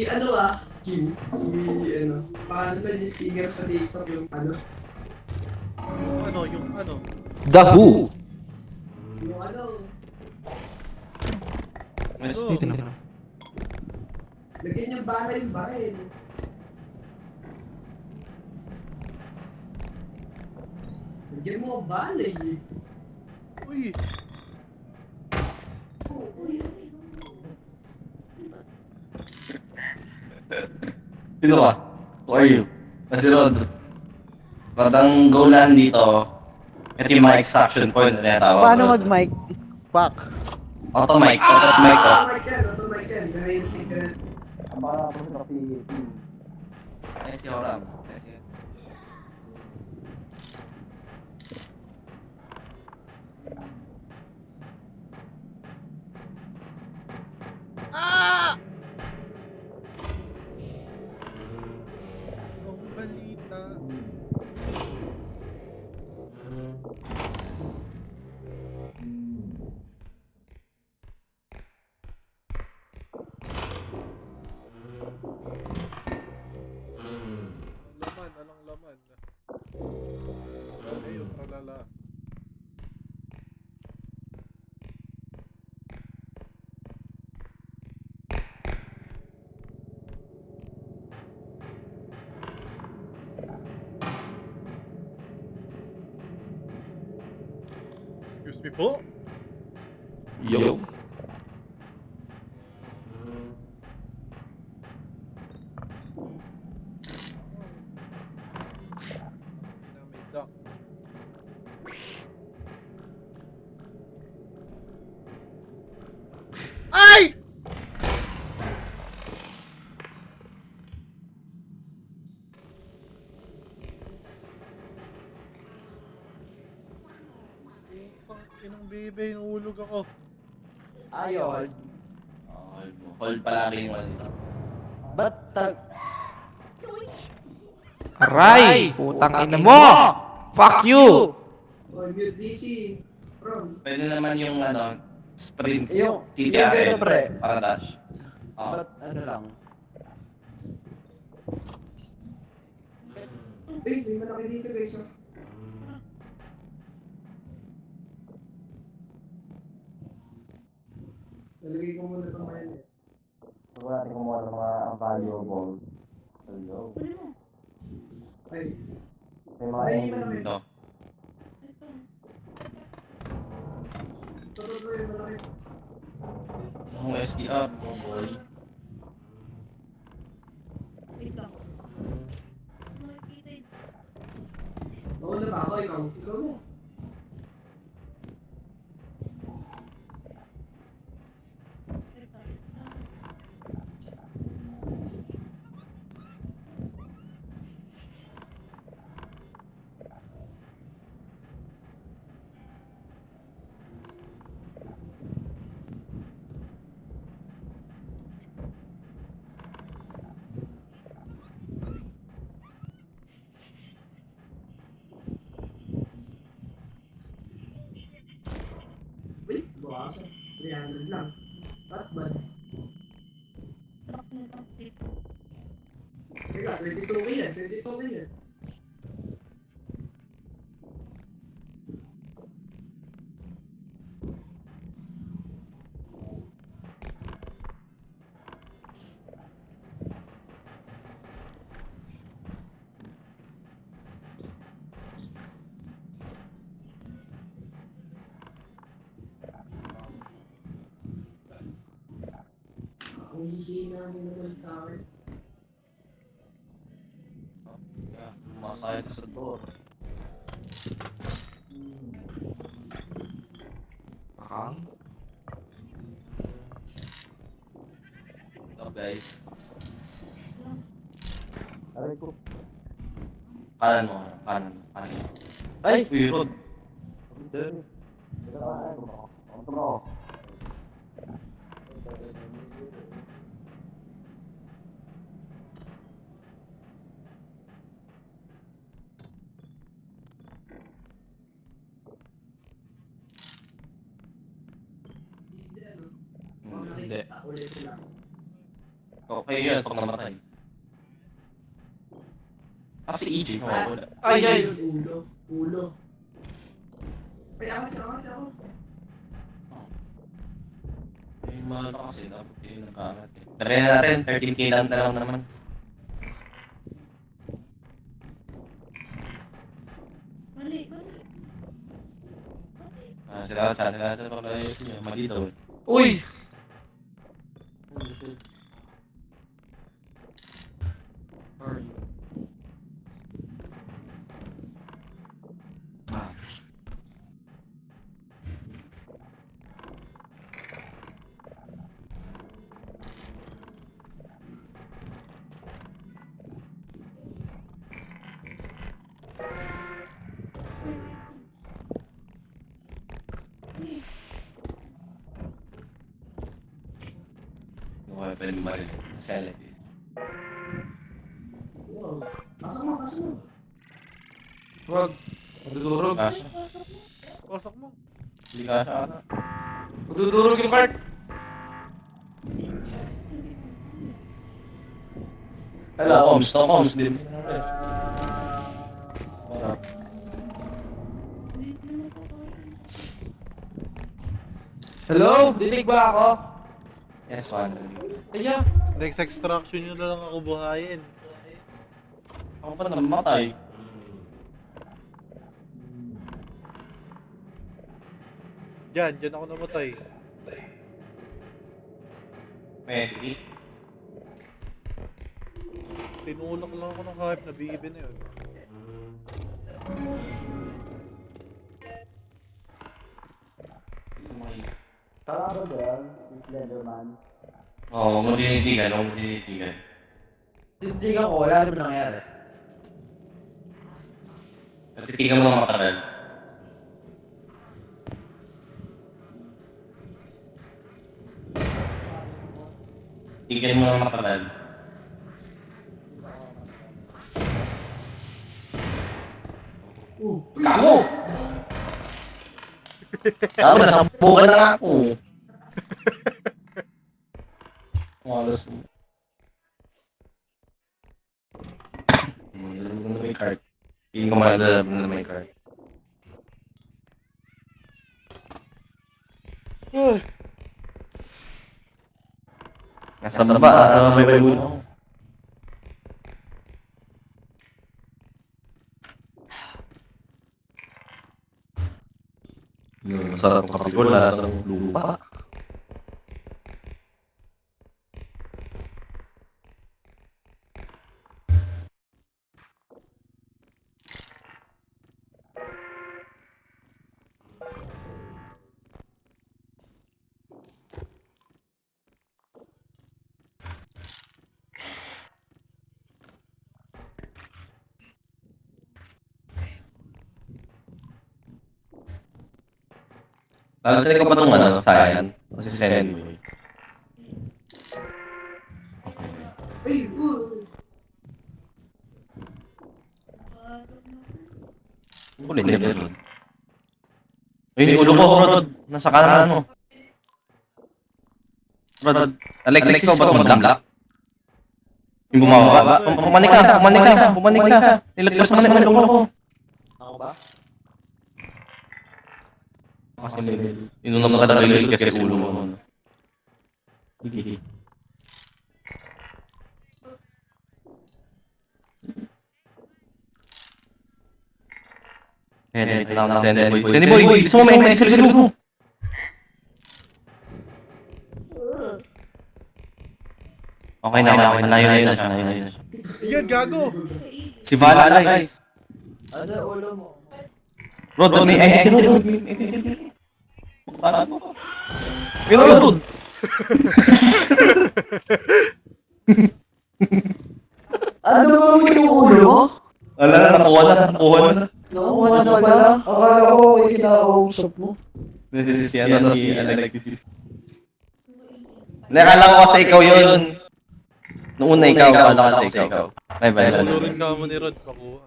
ano Kim, ano, paano ba yung sticker sa TikTok yung ano? Yung ano? The Who. Yung ano, Mas Dito na. lagyan yung bahay yung baril. Lagyan mo ang balay eh. Uy! Sino ka? Who are you? Si Rod. Radang goal lang dito. Ito yung mga extraction point na tinatawag. Paano mag-mic? Fuck. Auto mic. Auto mic ko. Auto mic yan. Garanti ka. Ay, si Horam. Ah! Ang balita. Anong laman? Ayun, talala. Excuse me po? Yo. May duck. Ay! Inang bebe, inuulog ako. Ayun. Hold palagi yung ano. Ba't Aray! Putang ina mo! Fuck you! Oh, mute DC. From. Pwede naman yung ano, sprint. Yung TTRL. ganito, pre. Para dash. Ba't ano lang? May malaki dito guys. Nalagay ko muna itong mayan eh. Siguro natin kumuha ng mga valuable. Ay, May mga Ay, enemy malaki. dito. ito yung malaki. Yung SDR, boy. Oo na ba ako? Ikaw na. Wait, bawasan. 300 lang. Not bad. Teka, 22 ka yan. 22 ka yan. Ang hihina nila ng tower. Masaya sa door. Pakang? Ito guys. Aray ko. Kanan mo. Kanan. Ay! Uy, Rod. Doon. Hindi ano. Hindi. Ulit lang. Okay yun, pag namatay. Kasi EG, wala. Ay, ay. Ulo. Ulo. Ay, ako. May mahal pa kasi, dapat yun nagkakat eh. Dali natin, 13k lang na lang naman. Sila pala yun, mali daw eh. Uy! Yung weapon baril, sell it. Wow. Pasok mo. Wag. Magdudurog. Kasha. Pasok mo. Hindi kasha ata. Magdudurog yung cart. Hello, Toms din. Hello? Dinig ba ako? Yes, one. Kaya. Next extraction nyo na lang ako buhayin. Ako pa namatay. Diyan ako namatay. Pwede. Tinulak lang ako ng hype na BB na yun. Tara ba yan? Slenderman. Oo, huwag mo dinitigan. Titigan ko, wala naman nangyari. At titigan mo ng matagal. Titigan mo ng matagal. Kamu! Kamu, nasambukan na nga ako. Malas mo. Nalabog na may card. Hindi ko malabog na may card. Nasa baba, nasa may ulo. Yung masarap ng kape ko, lasang lupa. Sali ko pa itong sayan. Kasi Senny. Ay, Huli niya ba yun? Ay, ulo ko, Rod. Nasa kanan mo. Rod, Alexis, ikaw ba ito mag-lock? Yung bumaba. Pumanik ka. Nilaglas mo naman yung ulo ko. Ako ba? Kasi inunam ka na rin kasi ulo mo. Sige. Ito na ako Senny Boy. Senny Boy! Gusto mo may silsilog mo! Okay na. Nalayo na siya. Iyan, gago! Si Vala, guys. Ano ulo mo? Rod, may edit mo. Pero Rod! Ano ba mo yung ulo? Nakuha na. Nakuha na pala. Akala ko kinakausap mo. This is si Alexis. Nakala ko kasi ikaw yun. Noong una ikaw, akala ko kasi ikaw. Ay, ba? Ulo rin ka mo ni Rod, pakuha.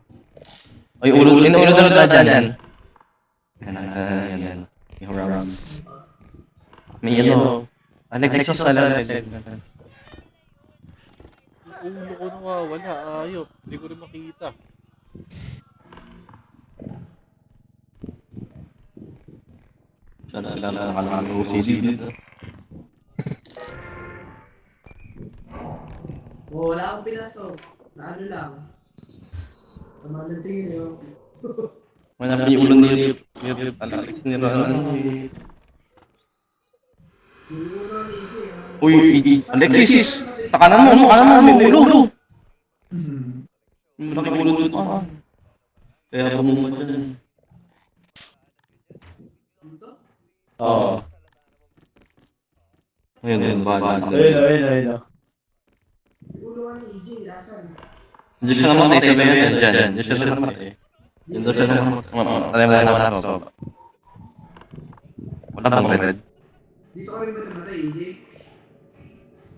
Ay, ulo na dyan. Yan. Yung Rams. May Alexis sa legend. Ulo ko nawawala. Ayop. Hindi ko rin makita. Sila nakalang OCD dito. Wala akong pinasok. Na ano lang. Tama ng tingin yun. Wala yung ulo ni Alexis ni Ron. Uy, Alexis! Sa kanan mo, may ulo! May malaking ulo doon ka. Kaya bumumad ka dyan. Oo. Ayun, bahala. Ayun. Uluan ni EJ, lasan. Diyan siya namatay sa mga yan. Diyan siya namatay. Diyan daw siya namatay. Alam mo na sa baba. Wala bang red? Dito ka rin ba namatay, EJ?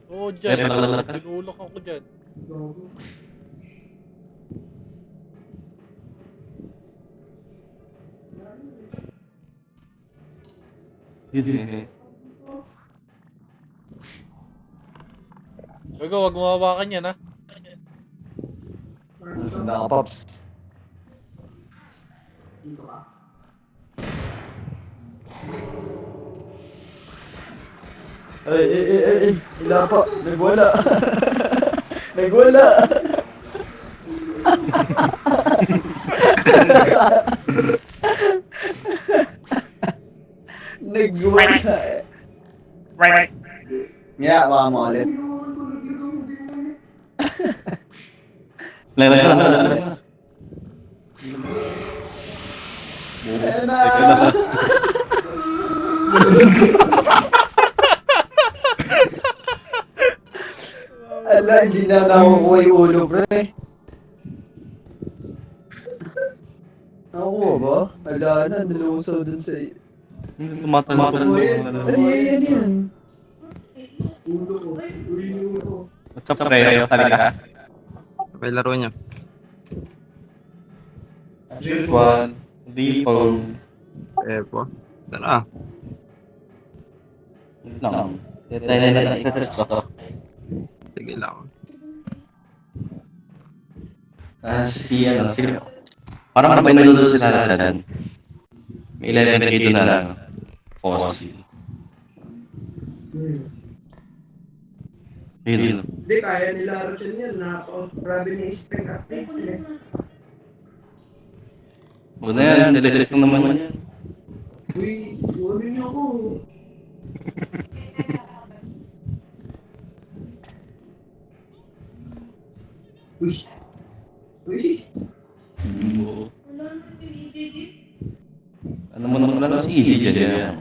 Oo, dyan. Tinulak ako dyan. Gogo. Hindi. Gago, wag mo hawakan yan ha. Sanda ka, Pops. Dito ka. Ay. Hila pa. May bola. May bola. Nagbola. Nga, baka mo ulit. Lang. Ayan na. Ala, hindi na nakukuha yung ulo, pre. Nakukuha ba? Ala na, nalusaw dun sa... Tumatalo ko lang. Ay, yan. Ulo ko. Ulo ko. What's up, pre? Sali ka? May laro niya. As usual. Default. Po. Tara. Lang. Itatest ko to. Sige lang. Si parang may nalulo sila dyan. May 11k doon na lang. Fossil. Yun. Hindi, kaya nila Archan yan. Grabe na spec update eh. Una yan, nililis lang naman yan. Uy, huwag niyo ako. Uy. Ano mo naman lang si ED dyan.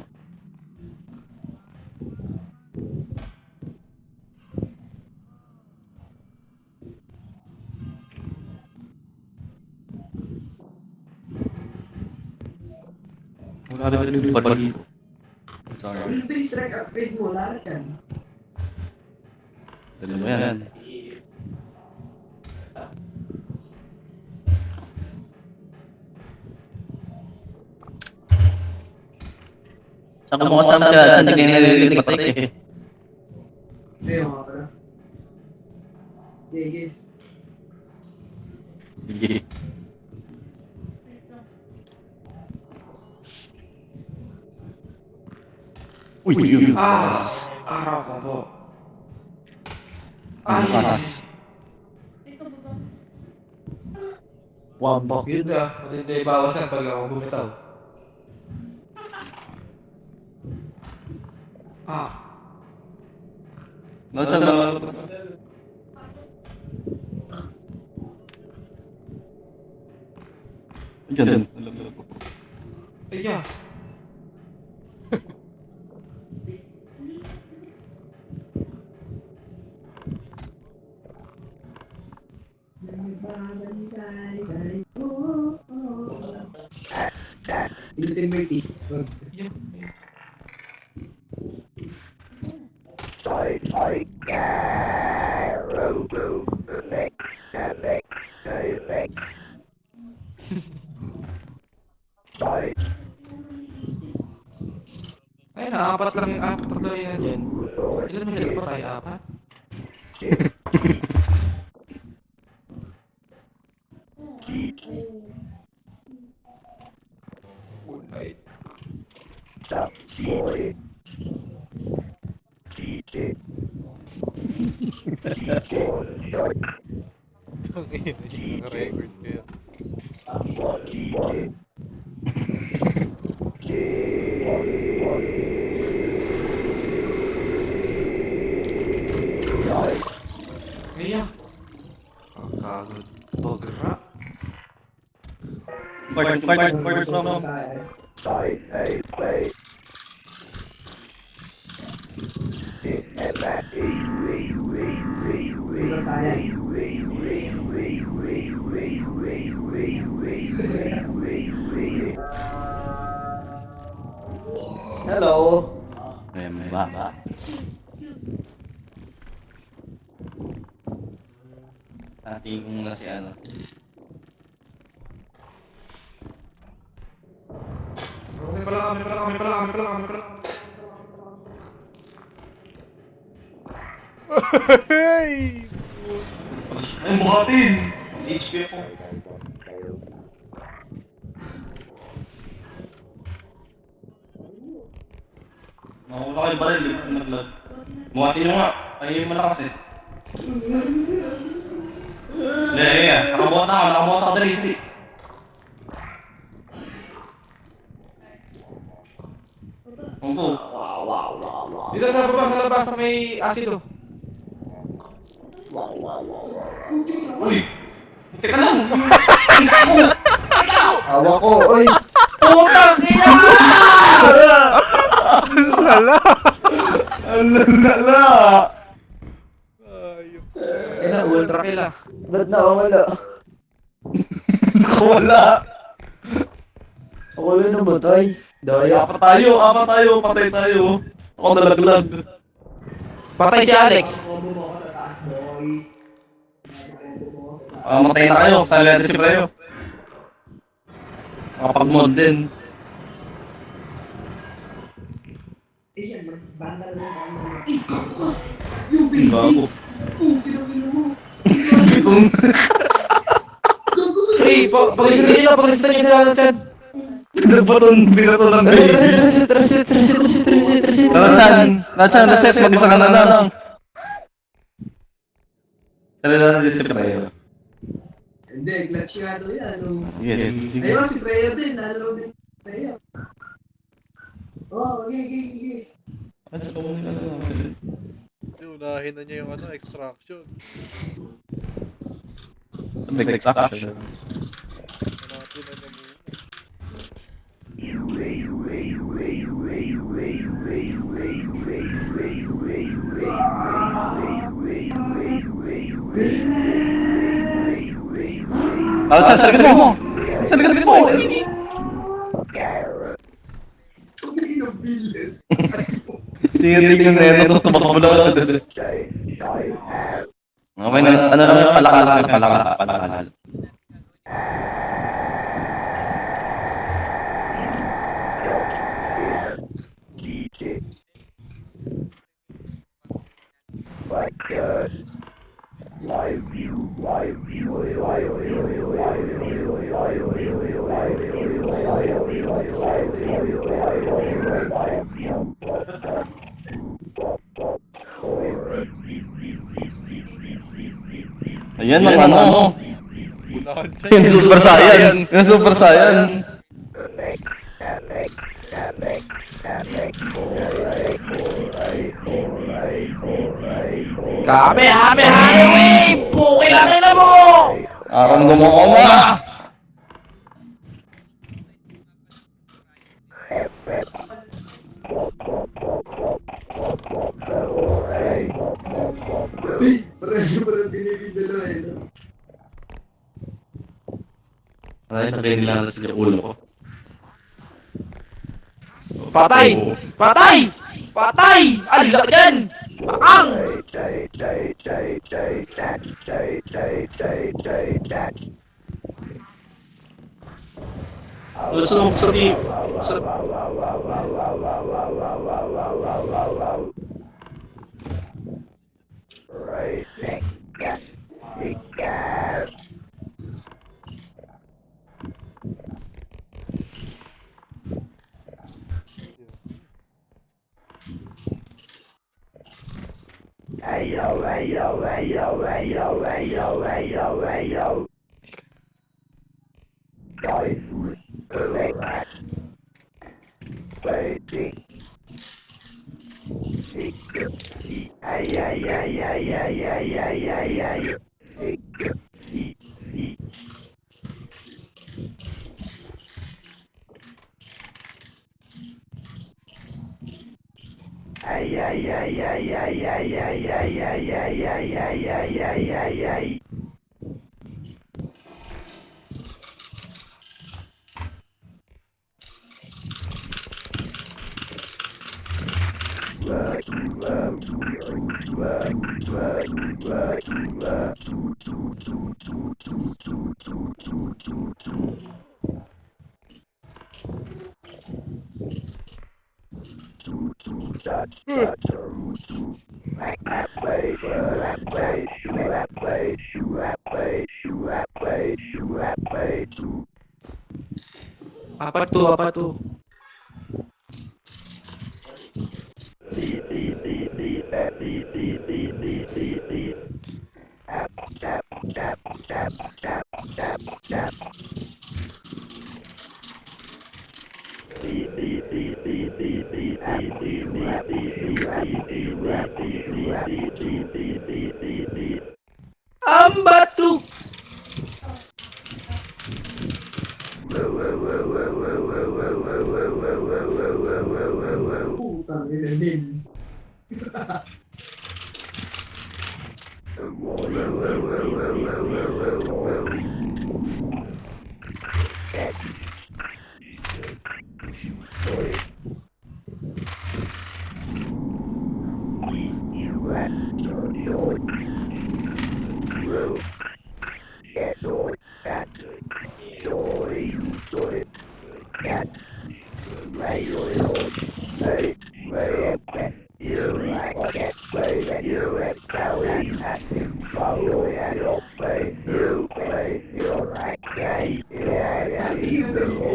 Wala rin yung bali. Sorry. Ano ba yung strike upgrade mo? Archan? Dali mo yan. Saka mo kasama siya dyan, hindi nilililig patik eh. Ayun nga pala. Sige. Sige. Uy. Araw ko po. Bukas. One buck yun. Matindi bawasan pag ako bumitaw. Nasa na. Diyan. Iya. Pinutin mo yung T. Ay, apat lang yan yan. Ilan na sila pa tayo? Apat? Tangina niya, naka-record ko yan. Kaya. Ang kagod. Bagra. Part from. Pero sayang. Hello. May ba? Ating kung na si ano. Hey! Ay, buhatin! HP ako. Nakawala kayo baril, naglag. Buhatin nyo nga. Ayun mo malakas eh. Hindi, nakabuhat ako dali. Opo. Dito sa labas sa may asido. Uy! Teka lang! Awa ko, oy. Putang ina! Lala! Lala! Ayop. Ina, ultra kill ah. Ba't nakawala? Nakawala! Ako yung namatay. Daya. Apat tayo, patay tayo. Ako nalaglag. Patay si Alex. Matay na kayo, talente si Preo. Makapag-mod din. Eh yan, bandal mo. Yung baby! Bago. Pinapino mo! Itong... Gago sa Pre, pag-isitin niyo sila natin. Binato ng baby. Reset. Nachan, reset, mag-isa ka na lang. Salila na din si Preo. Hindi, clutch nga daw yan. Sige. Ayun, si Freya din. Nalaro din si Freya. Oh, okay. Unahin na niya yung ano, extraction. Big extraction. Hanapin na niya muna. Nachan, sa likod mo! Sa likod mo! Tumingin ng bilis. Tingin na yan, tumakbo na ako. Okay na, ano lang, palakal. Ayan ang ano. Unahan siya. Yung Super Saiyan. Yung Super Saiyan. Kami, wave! Pukilang na mo! Aram gumawa na! Uy, parang binibidalo eh. Ay, nila sa ulo ko. Patay! Alila dyan! Pakang! Apa tuh? Ambatu. Putang ina din.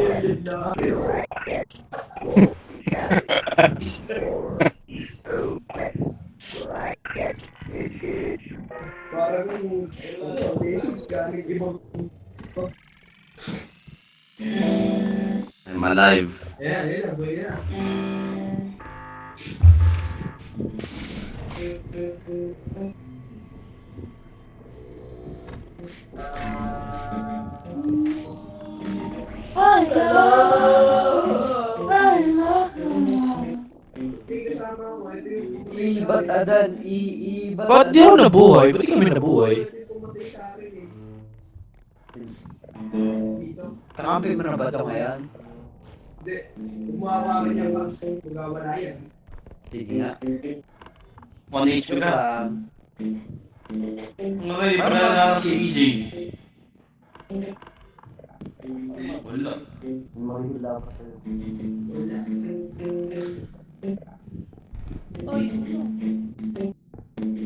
Alien na. Parang message galing ibang I'm alive. ayan, boy na. May kasama ko, ito yung Ibat adan, iibat Ba't di ako nabuhay? Ba't di kami nabuhay? Ito yung pumatay sa akin eh. Dito. Kakampi mo na ba ito ngayon? Hindi. Gumawa ka niya pang magawala yan. Sige nga. 1 HP Joke ka. lang. Okay, para na si EJ. Wala. Mahila pa sa'yo. Wala.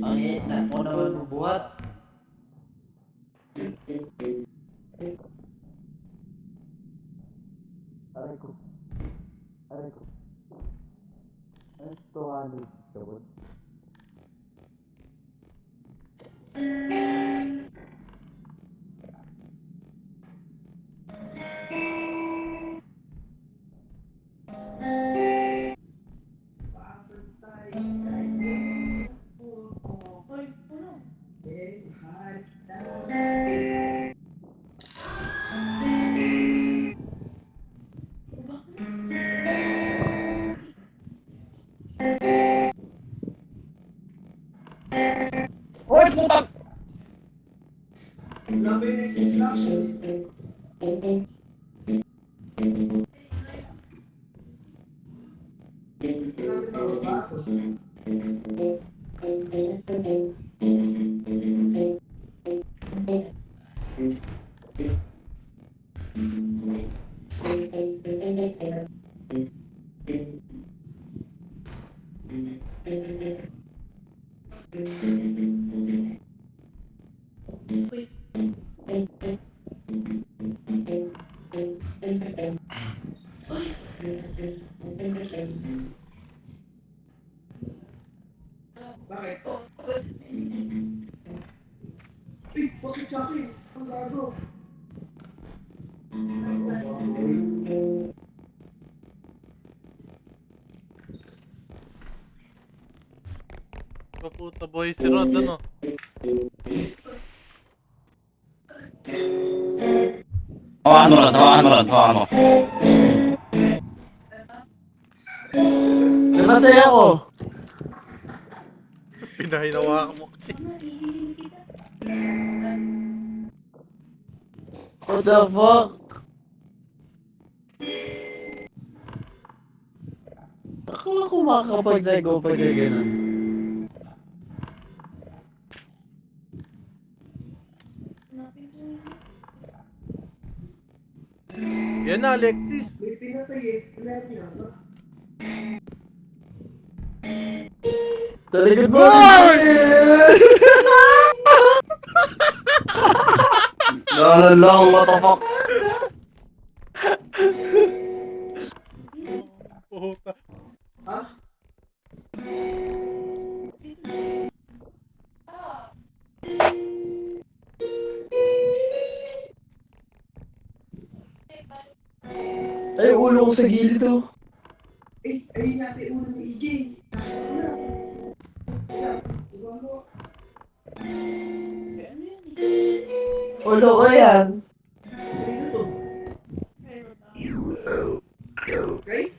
Ang ina mo naman bubuhat. Aray ko. Aray ko. Ito ano. Sabot. Wala ba yung next instruction? Bakit? Eh, bakit sa akin? Ang gago. Paputa boy si Rod, ano? Hawakan mo, Rod. Hawakan mo, Rod. Hawakan mo. Namatay ako. Pinahinawakan mo kasi. What the fuck? Akala ko makakapag-psycho pa kayo ganun. Yan na, Alexis. May pinatay eh. Wala pinatay. Talikod mo! Ganun lang, what the fuck? Puta. Ha? Ay, ulo ko sa gilid oh. Eh, ayun natin ulo ng EJ. Ulo ko yan. Okay?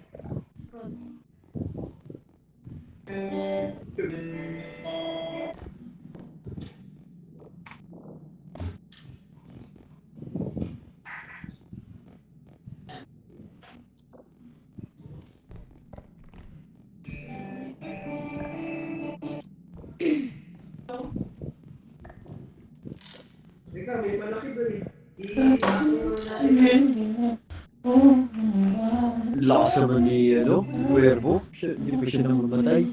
Teka, may malaki doon eh. Lakas naman ni, Cuervo. Hindi pa siya namamatay.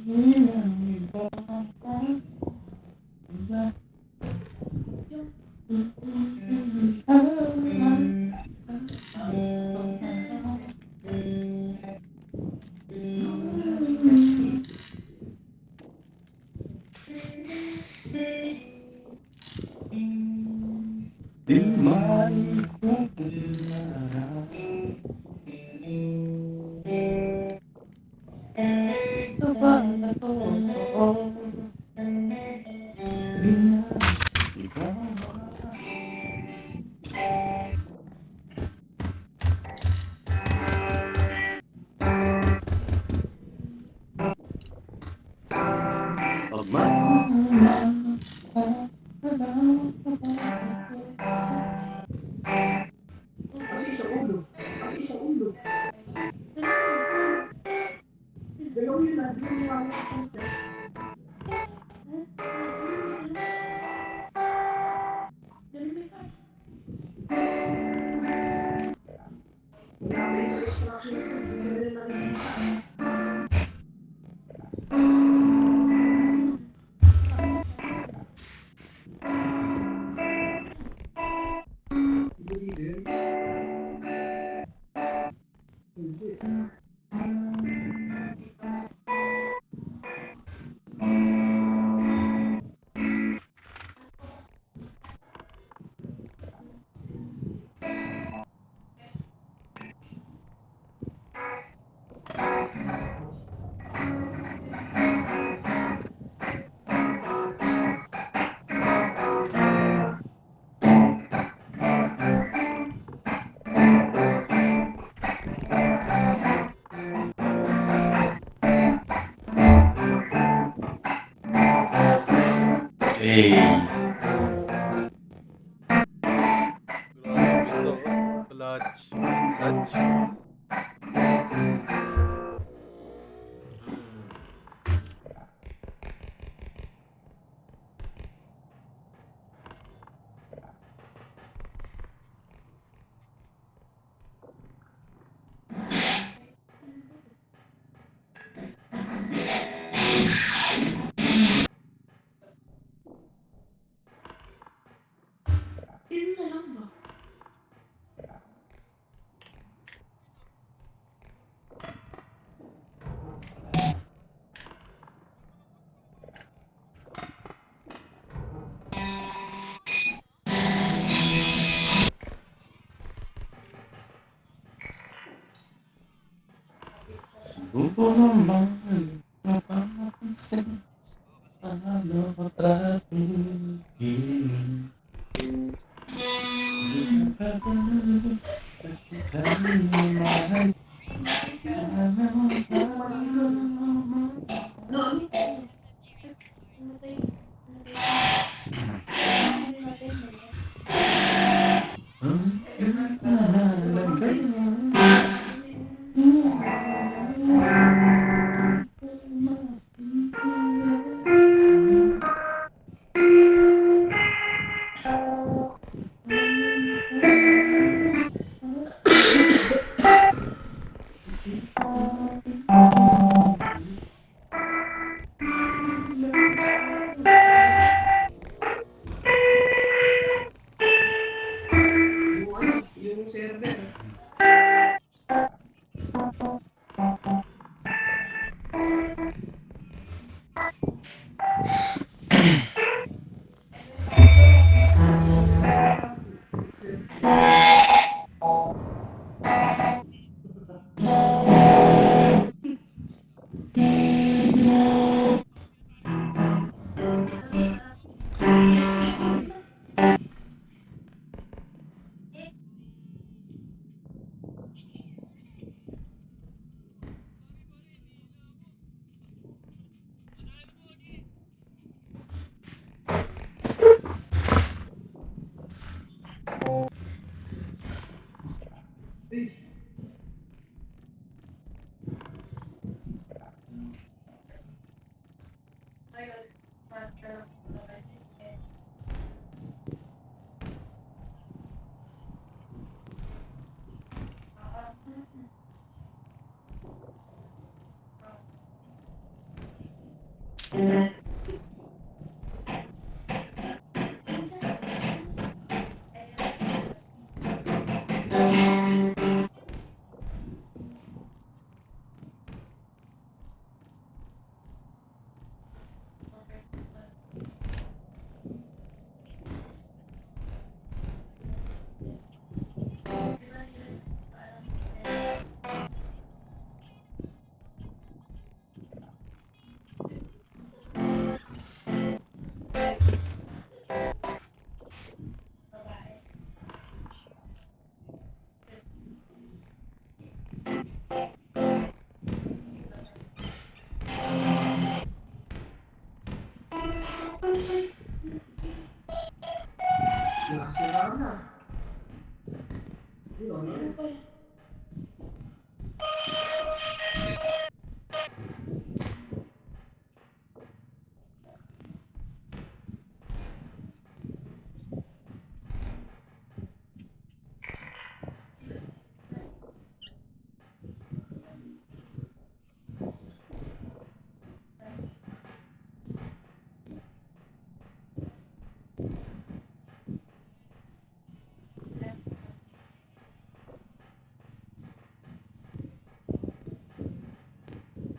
Di man. Kasi isang ulo. Kasi isang ulo. Dalawin yun na. Dalawin yung mga wala tayo sa extraction. Hindi na nakikita. Hindi dito yun. Hindi. Hey. Grabe to. Clutch. Clutch. Subo naman, napapansin, paano ko trapigin? Sino ka ba? Bakit kami mahal? Yung server. Nakasira na. Yun, ano pa?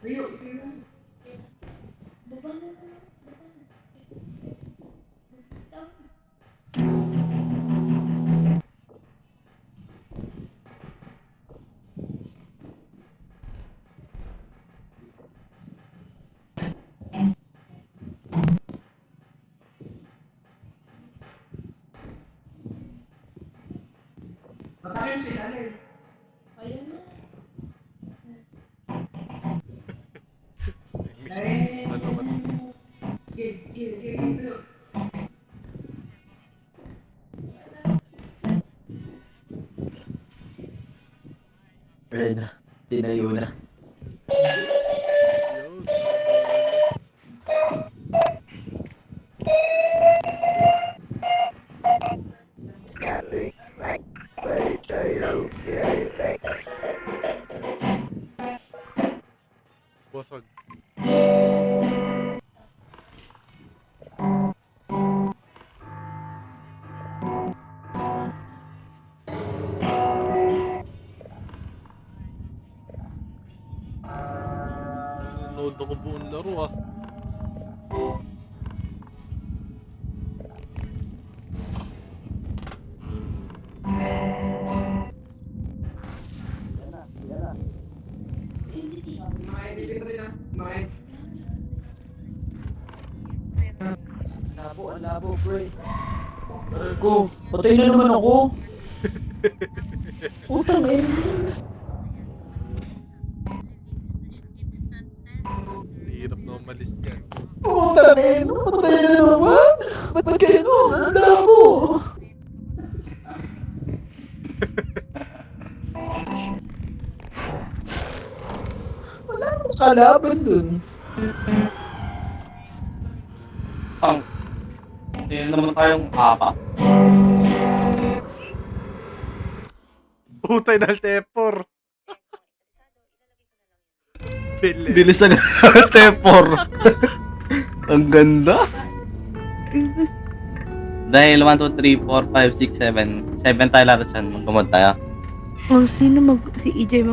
Ayo, yun. Matakin sila eh. Ay, Ano ba? give. Ayun na. Tinayo na. Yun, nabuhay na. Bosog. Nanonood ako buong laro ah. malabo, pre. Aray ko, patay na naman ako. Utang eh. Hirap na umalis dyan. Utang eh, patay na naman. Ba't gano'n? Ang labo. Wala namang kalaban dun. Hindi naman tayong apat. Putay na Tepor. Bilis. Bilis agad Tepor. Ang ganda. Dahil 1, 2, 3, 4, 5, 6, 7. 7 tayo lahat dyan. Magkumod tayo. O, sino si EJ